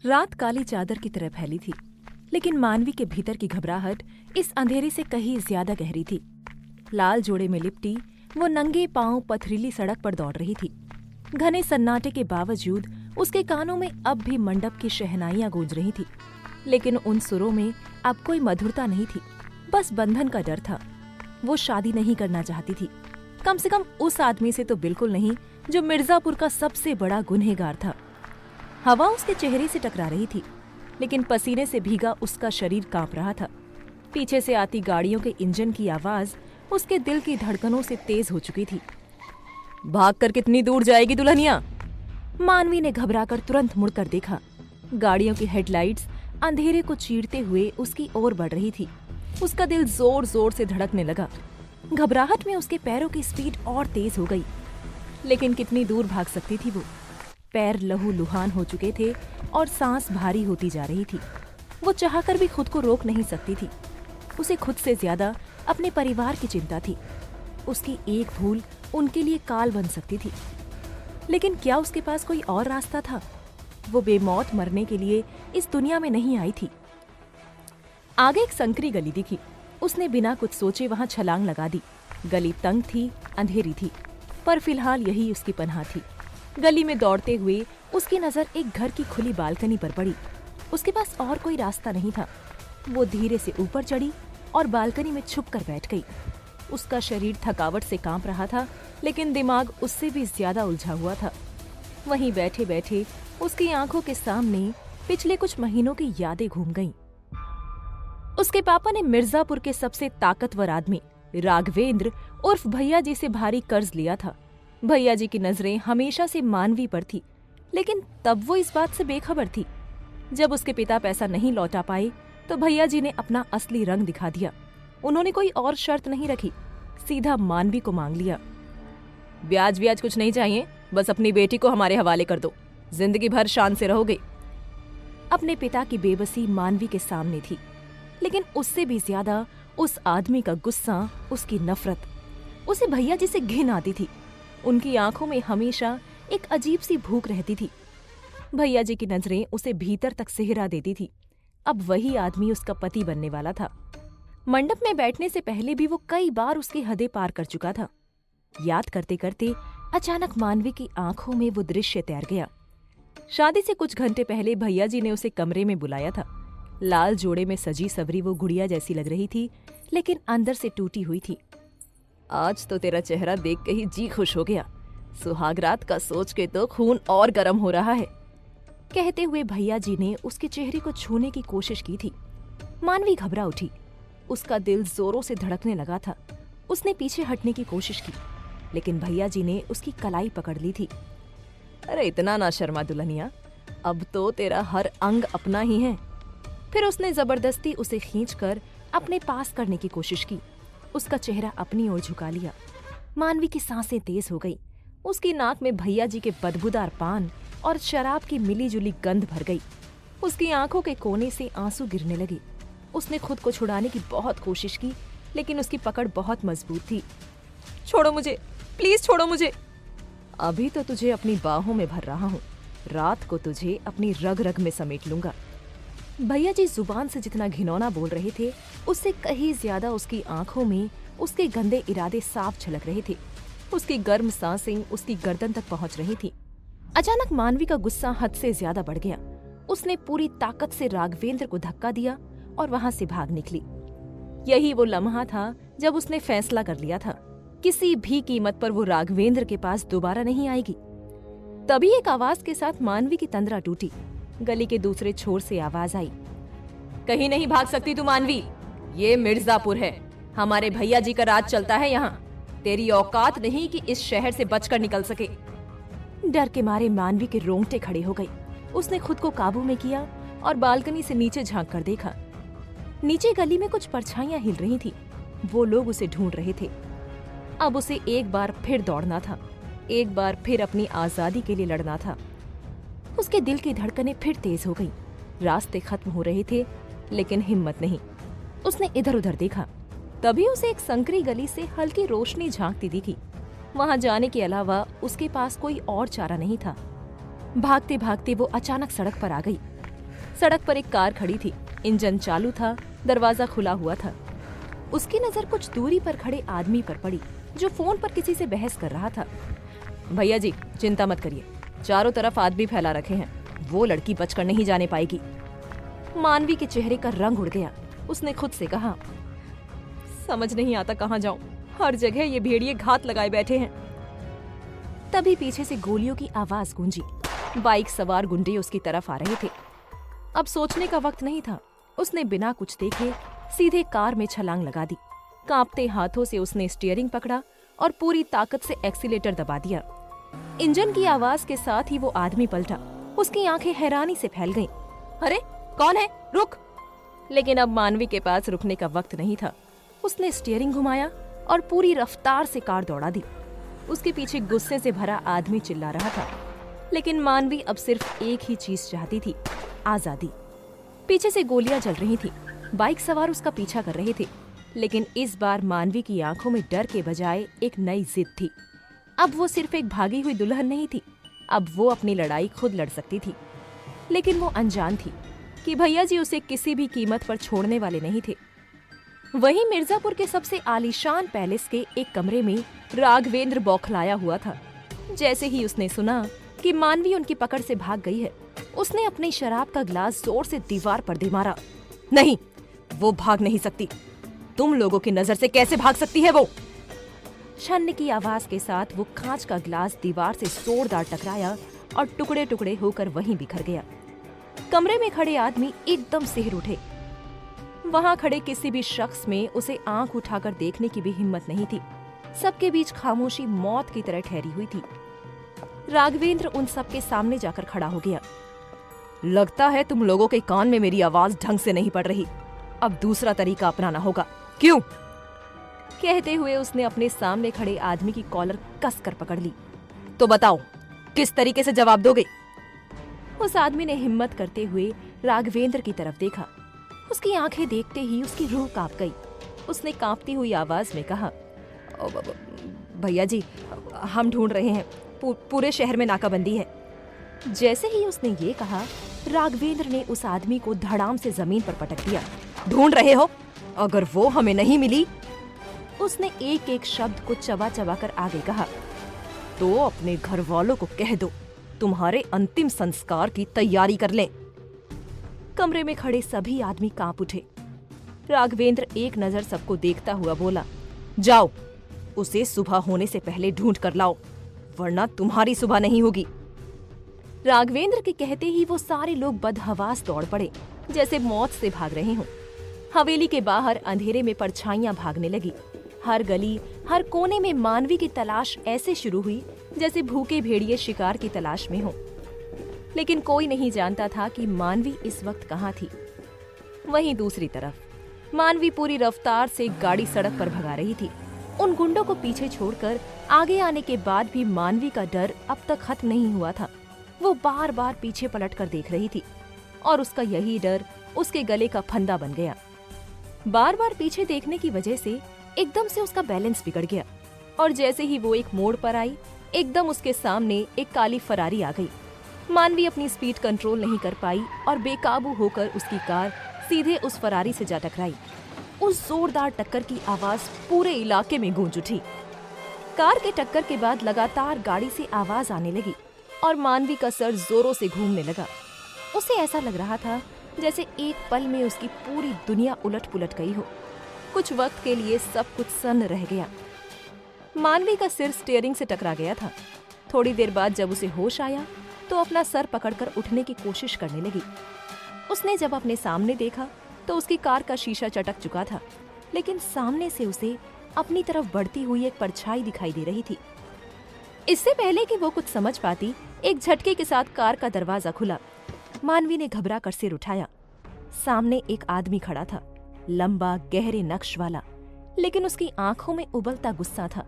रात काली चादर की तरह फैली थी, लेकिन मानवी के भीतर की घबराहट इस अंधेरे से कहीं ज्यादा गहरी थी। लाल जोड़े में लिपटी वो नंगे पांव पथरीली सड़क पर दौड़ रही थी। घने सन्नाटे के बावजूद उसके कानों में अब भी मंडप की शहनाइयां गूंज रही थी, लेकिन उन सुरों में अब कोई मधुरता नहीं थी, बस बंधन का डर था। वो शादी नहीं करना चाहती थी, कम से कम उस आदमी से तो बिल्कुल नहीं जो मिर्जापुर का सबसे बड़ा गुनहगार था। हवा उसके चेहरे से टकरा रही थी, लेकिन पसीने से भीगा उसका शरीर कांप रहा था। पीछे से आती गाड़ियों के इंजन की आवाज उसके दिल की धड़कनों से तेज हो चुकी थी। भागकर कितनी दूर जाएगी दुल्हनिया? मानवी ने घबराकर तुरंत मुड़कर देखा। गाड़ियों की हेडलाइट्स अंधेरे को चीरते हुए उसकी ओर बढ़ रही थी। उसका दिल जोर जोर से धड़कने लगा। घबराहट में उसके पैरों की स्पीड और तेज हो गई, लेकिन कितनी दूर भाग सकती थी वो? पैर लहू लुहान हो चुके थे और सांस भारी होती जा रही थी। वो चाहकर भी खुद को रोक नहीं सकती थी। उसे खुद से ज्यादा अपने परिवार की चिंता थी। उसकी एक भूल उनके लिए काल बन सकती थी। लेकिन क्या उसके पास कोई और रास्ता था? वो बेमौत मरने के लिए इस दुनिया में नहीं आई थी। आगे एक संकरी गली दिखी। उसने बिना कुछ सोचे वहां छलांग लगा दी। गली तंग थी, अंधेरी थी, पर फिलहाल यही उसकी पनाह थी। गली में दौड़ते हुए उसकी नजर एक घर की खुली बालकनी पर पड़ी। उसके पास और कोई रास्ता नहीं था। वो धीरे से ऊपर चढ़ी और बालकनी में छुपकर बैठ गई। उसका शरीर थकावट से कांप रहा था, लेकिन दिमाग उससे भी ज्यादा उलझा हुआ था। वहीं बैठे बैठे उसकी आंखों के सामने पिछले कुछ महीनों की यादें घूम गईं। उसके पापा ने मिर्जापुर के सबसे ताकतवर आदमी राघवेंद्र उर्फ भैया जी से भारी कर्ज लिया था। भैया जी की नजरें हमेशा से मानवी पर थी, लेकिन तब वो इस बात से बेखबर थी। जब उसके पिता पैसा नहीं लौटा पाए तो भैया जी ने अपना असली रंग दिखा दिया। उन्होंने कोई और शर्त नहीं रखी, सीधा मानवी को मांग लिया। ब्याज ब्याज कुछ नहीं चाहिए, बस अपनी बेटी को हमारे हवाले कर दो, जिंदगी भर शान से रहोगे। अपने पिता की बेबसी मानवी के सामने थी, लेकिन उससे भी ज्यादा उस आदमी का गुस्सा, उसकी नफरत। उसे भैया जी से घिन आती थी। उनकी आंखों में हमेशा एक अजीब सी भूख रहती थी। भैया जी की नजरें उसे भीतर तक सिहरा देती थी। अब वही आदमी उसका पति बनने वाला था। मंडप में बैठने से पहले भी वो कई बार उसकी हदें पार कर चुका था। याद करते करते अचानक मानवी की आंखों में वो दृश्य तैर गया। शादी से कुछ घंटे पहले भैया जी ने उसे कमरे में बुलाया था। लाल जोड़े में सजी सवरी वो गुड़िया जैसी लग रही थी, लेकिन अंदर से टूटी हुई थी। आज तो तेरा चेहरा देख के ही जी खुश हो गया। सुहागरात का सोच के तो खून और गर्म हो रहा है, कहते हुए भैया जी ने उसके चेहरे को छूने की कोशिश की थी। मानवी घबरा उठी। उसका दिल जोरों से धड़कने लगा था। उसने पीछे हटने की कोशिश की, लेकिन भैया जी ने उसकी कलाई पकड़ ली थी। अरे इतना ना शर्मा दुल्हनिया, अब तो तेरा हर अंग अपना ही है। फिर उसने जबरदस्ती उसे खींचकर अपने पास करने की कोशिश की। उसका चेहरा अपनी ओर झुका लिया। मानवी की सांसें तेज हो गई। उसकी नाक में भैया जी के बदबूदार पान और शराब की मिलीजुली गंध भर गई। उसकी आंखों के कोने से आंसू गिरने लगे। उसने खुद को छुड़ाने की बहुत कोशिश की, लेकिन उसकी पकड़ बहुत मजबूत थी। छोड़ो मुझे, प्लीज छोड़ो मुझे। अभी तो तुझे अपनी बाहों में भर रहा हूँ, रात को तुझे अपनी रग रग में समेट लूंगा। भैया जी जुबान से जितना घिनौना बोल रहे थे, उससे कहीं ज्यादा उसकी आंखों में उसके गंदे इरादे साफ झलक रहे थे। उसकी गर्म सांसें उसकी गर्दन तक पहुंच रही थी। अचानक मानवी का गुस्सा हद से ज्यादा बढ़ गया। उसने पूरी ताकत से राघवेंद्र को धक्का दिया और वहां से भाग निकली। यही वो लम्हा था जब उसने फैसला कर लिया था, किसी भी कीमत पर वो राघवेंद्र के पास दोबारा नहीं आएगी। तभी एक आवाज के साथ मानवी की तंद्रा टूटी। गली के दूसरे छोर से आवाज आई, कहीं नहीं भाग सकती तू मानवी, ये मिर्जापुर है, हमारे भैया जी का राज चलता है यहाँ। तेरी औकात नहीं कि इस शहर से बचकर निकल सके। डर के मारे मानवी के रोंगटे खड़े हो गए। उसने खुद को काबू में किया और बालकनी से नीचे झांक कर देखा। नीचे गली में कुछ परछाइयां हिल रही थी। वो लोग उसे ढूंढ रहे थे। अब उसे एक बार फिर दौड़ना था, एक बार फिर अपनी आजादी के लिए लड़ना था। उसके दिल की धड़कनें फिर तेज हो गईं। रास्ते खत्म हो रहे थे, लेकिन हिम्मत नहीं। उसने इधर उधर देखा। तभी उसे एक संकरी गली से हल्की रोशनी झांकती दिखी। वहां जाने के अलावा उसके पास कोई और चारा नहीं था। भागते भागते वो अचानक सड़क पर आ गई। सड़क पर एक कार खड़ी थी, इंजन चालू था, दरवाजा खुला हुआ था। उसकी नजर कुछ दूरी पर खड़े आदमी पर पड़ी जो फोन पर किसी से बहस कर रहा था। भैया जी, चिंता मत करिए, चारों तरफ आदमी फैला रखे हैं, वो लड़की बचकर नहीं जाने पाएगी। मानवी के चेहरे का रंग उड़ गया। उसने खुद से कहा, समझ नहीं आता कहाँ जाऊं, हर जगह ये भेड़िए घात लगाए बैठे हैं। तभी पीछे से गोलियों की आवाज गूंजी। बाइक सवार गुंडे उसकी तरफ आ रहे थे। अब सोचने का वक्त नहीं था। उसने बिना कुछ देखे सीधे कार में छलांग लगा दी। कांपते हाथों से उसने स्टीयरिंग पकड़ा और पूरी ताकत से एक्सीलेटर दबा दिया। इंजन की आवाज के साथ ही वो आदमी पलटा। उसकी आंखें हैरानी से फैल गईं। अरे कौन है, रुक! लेकिन अब मानवी के पास रुकने का वक्त नहीं था। उसने स्टीयरिंग घुमाया और पूरी रफ्तार से कार दौड़ा दी। उसके पीछे गुस्से से भरा आदमी चिल्ला रहा था, लेकिन मानवी अब सिर्फ एक ही चीज चाहती थी, आजादी। पीछे से गोलियां चल रही थी। बाइक सवार उसका पीछा कर रहे थे, लेकिन इस बार मानवी की आंखों में डर के बजाय एक नई जिद थी। अब वो सिर्फ एक भागी हुई दुल्हन नहीं थी, अब वो अपनी लड़ाई खुद लड़ सकती थी। लेकिन वो अनजान थी कि भैया जी उसे किसी भी कीमत पर छोड़ने वाले नहीं थे। वहीं मिर्जापुर के सबसे आलीशान पैलेस के एक कमरे में राघवेंद्र बौखलाया हुआ था। जैसे ही उसने सुना कि मानवी उनकी पकड़ से भाग गई है, उसने अपनी शराब का ग्लास जोर से दीवार पर दे मारा। नहीं, वो भाग नहीं सकती। तुम लोगों की नजर से कैसे भाग सकती है वो? छन्न की आवाज के साथ वो कांच का ग्लास दीवार से जोरदार टकराया और टुकड़े टुकड़े होकर वहीं बिखर गया। कमरे में खड़े आदमी एकदम सिहर उठे। वहां खड़े किसी भी शख्स में उसे आंख उठाकर देखने की भी हिम्मत नहीं थी। सबके बीच खामोशी मौत की तरह ठहरी हुई थी। राघवेंद्र उन सबके सामने जाकर खड़ा हो गया। लगता है तुम लोगों के कान में मेरी आवाज ढंग से नहीं पड़ रही। अब दूसरा तरीका अपनाना होगा। क्यों? कहते हुए उसने अपने सामने खड़े आदमी की कॉलर कसकर पकड़ ली। तो बताओ, किस तरीके से जवाब दोगे? उस आदमी ने हिम्मत करते हुए राघवेंद्र की तरफ देखा। उसकी आंखें देखते ही उसकी रूह कांप गई। उसने कांपती हुई आवाज में कहा, भैया जी, हम ढूंढ रहे हैं, पूरे शहर में नाकाबंदी है। जैसे ही उसने ये कहा, राघवेंद्र ने उस आदमी को धड़ाम से जमीन पर पटक दिया। ढूंढ रहे हो? अगर वो हमें नहीं मिली, उसने एक एक शब्द को चबा चबा कर आगे कहा, तो अपने घर वालों को कह दो तुम्हारे अंतिम संस्कार की तैयारी कर लें। कमरे में खड़े सभी आदमी कांप उठे। राघवेंद्र एक नजर सबको देखता हुआ बोला, जाओ, उसे सुबह होने से पहले ढूंढ कर लाओ, वरना तुम्हारी सुबह नहीं होगी। राघवेंद्र के कहते ही वो सारे लोग बदहवास दौड़ पड़े, जैसे मौत से भाग रहे हों। हवेली के बाहर अंधेरे में परछाइयां भागने लगी। हर गली, हर कोने में मानवी की तलाश ऐसे शुरू हुई जैसे भूखे भेड़िए शिकार की तलाश में हों। लेकिन कोई नहीं जानता था कि मानवी इस वक्त कहाँ थी। वहीं दूसरी तरफ मानवी पूरी रफ्तार से गाड़ी सड़क पर भगा रही थी। उन गुंडों को पीछे छोड़कर आगे आने के बाद भी मानवी का डर अब तक खत्म नहीं हुआ था। वो बार बार पीछे पलटकर देख रही थी और उसका यही डर उसके गले का फंदा बन गया। बार बार पीछे देखने की वजह से एकदम से उसका बैलेंस बिगड़ गया और जैसे ही वो एक मोड़ पर आई, एकदम उसके सामने एक काली फरारी आ गई। मानवी अपनी स्पीड कंट्रोल नहीं कर पाई और बेकाबू होकर उसकी कार सीधे उस फरारी से जा टकराई। उस जोरदार टक्कर की आवाज पूरे इलाके में गूंज उठी। कार के टक्कर के बाद लगातार गाड़ी से आवाज आने लगी और मानवी का सर जोरों से घूमने लगा। उसे ऐसा लग रहा था जैसे एक पल में उसकी पूरी दुनिया उलट पुलट गई हो। कुछ वक्त के लिए सब कुछ सन्न रह गया। मानवी का सिर स्टीयरिंग से टकरा गया था। थोड़ी देर बाद जब उसे होश आया तो अपना सर पकड़कर उठने की कोशिश करने लगी। उसने जब अपने सामने देखा तो उसकी कार का शीशा चटक चुका था, लेकिन सामने से उसे अपनी तरफ बढ़ती हुई एक परछाई दिखाई दे रही थी। इससे पहले कि वो कुछ समझ पाती, एक झटके के साथ कार का दरवाजा खुला। मानवी ने घबरा कर सिर उठाया। सामने एक आदमी खड़ा था, लंबा गहरे नक्श वाला, लेकिन उसकी आंखों में उबलता गुस्सा था,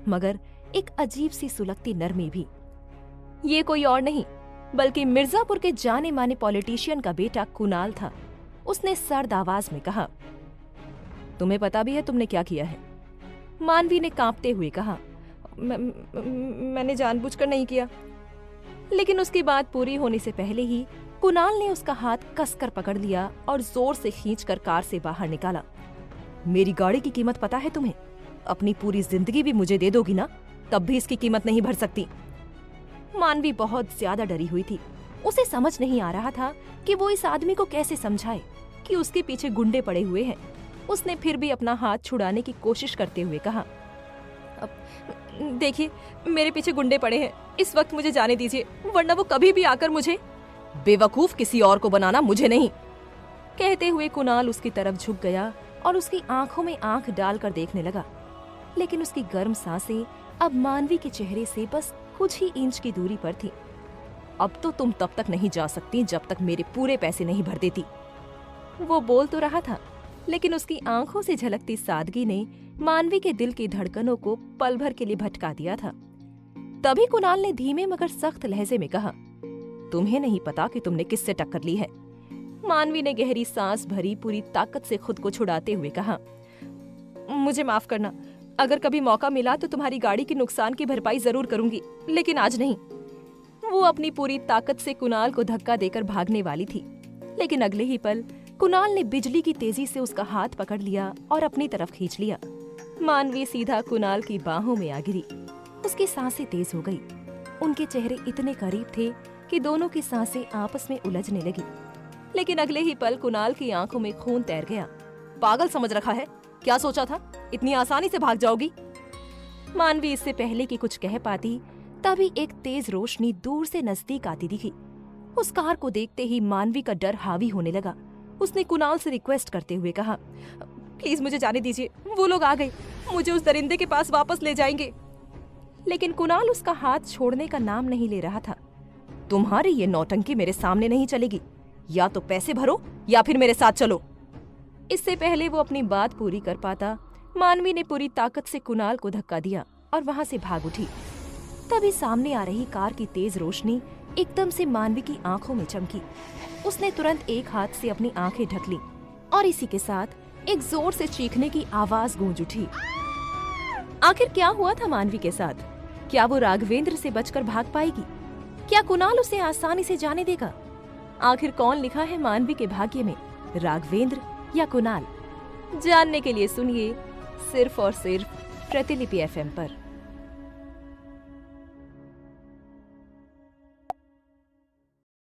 मगर एक अजीब सी सुलगती नरमी भी। ये कोई और नहीं बल्कि मिर्जापुर के जाने माने पॉलिटिशियन का बेटा कुणाल था। उसने सर्द आवाज में कहा, तुम्हें पता भी है तुमने क्या किया है? मानवी ने कांपते हुए कहा, मैंने जानबूझकर नहीं किया। लेकिन उसकी बात पूरी होने से पहले ही कुणाल ने उसका हाथ कसकर पकड़ लिया और जोर से खींचकर कार से बाहर निकाला। मेरी गाड़ी की कीमत पता है तुम्हें? अपनी पूरी जिंदगी भी मुझे दे दोगी ना, तब भी इसकी कीमत नहीं भर सकती। मानवी बहुत ज्यादा डरी हुई थी। उसे समझ नहीं आ रहा था कि वो इस आदमी को कैसे समझाए कि उसके पीछे गुंडे पड़े हुए हैं। उसने फिर भी अपना हाथ छुड़ाने की कोशिश करते हुए कहा, देखिए, मेरे पीछे गुंडे पड़े हैं, इस वक्त मुझे जाने दीजिए, वरना वो कभी भी आकर मुझे। बेवकूफ किसी और को बनाना, मुझे नहीं। कहते हुए कुणाल उसकी तरफ झुक गया और उसकी आंखों में आंख डालकर देखने लगा। लेकिन उसकी गर्म सांसें अब मानवी के चेहरे से बस कुछ ही इंच की दूरी पर थी। अब तो तुम तब तक नहीं जा सकती जब तक मेरे पूरे पैसे नहीं भर देती। वो बोल तो रहा था, लेकिन उसकी आंखों से झलकती सादगी ने मानवी के दिल की धड़कनों को पल भर के लिए भटका दिया था। तभी कुणाल ने धीमे मगर सख्त लहजे में कहा, तुम्हें नहीं पता कि तुमने किससे टक्कर ली है। मानवी ने गहरी सांस भरी, पूरी ताकत से खुद को छुड़ाते हुए कहा, मुझे माफ करना, अगर कभी मौका मिला तो तुम्हारी गाड़ी के नुकसान की भरपाई जरूर करूंगी, लेकिन आज नहीं। वो अपनी पूरी ताकत से कुणाल को धक्का देकर भागने वाली थी, लेकिन अगले ही पल कुणाल ने बिजली की तेजी से उसका हाथ पकड़ लिया और अपनी तरफ खींच लिया। मानवी सीधा कुणाल की बाहों में आ गिरी। उसकी सांसें तेज हो गई। उनके चेहरे इतने करीब थे कि दोनों की सांसें आपस में उलझने लगी। लेकिन अगले ही पल कुणाल की आंखों में खून तैर गया। पागल समझ रखा है? क्या सोचा था इतनी आसानी से भाग जाओगी? मानवी इससे पहले कि कुछ कह पाती, तभी एक तेज रोशनी दूर से नजदीक आती दिखी। उस कार को देखते ही मानवी का डर हावी होने लगा। उसने कुणाल से रिक्वेस्ट करते हुए कहा, प्लीज मुझे जाने दीजिए, वो लोग आ गए, मुझे उस दरिंदे के पास वापस ले जाएंगे। लेकिन कुणाल उसका हाथ छोड़ने का नाम नहीं ले रहा था। तुम्हारी ये नौटंकी मेरे सामने नहीं चलेगी, या तो पैसे भरो या फिर मेरे साथ चलो। इससे पहले वो अपनी बात पूरी कर पाता, मानवी ने पूरी ताकत से कुणाल को धक्का दिया और वहां से भाग उठी। तभी सामने आ रही कार की तेज रोशनी एकदम से मानवी की आंखों में चमकी। उसने तुरंत एक हाथ से अपनी आंखें ढक ली और इसी के साथ एक जोर से चीखने की आवाज गूंज उठी। आखिर क्या हुआ था मानवी के साथ? क्या वो राघवेंद्र से बचकर भाग पाएगी? क्या कुणाल उसे आसानी से जाने देगा? आखिर कौन लिखा है मानवी के भाग्य में, राघवेंद्र या कुणाल? जानने के लिए सुनिए सिर्फ और सिर्फ प्रतिलिपि FM पर।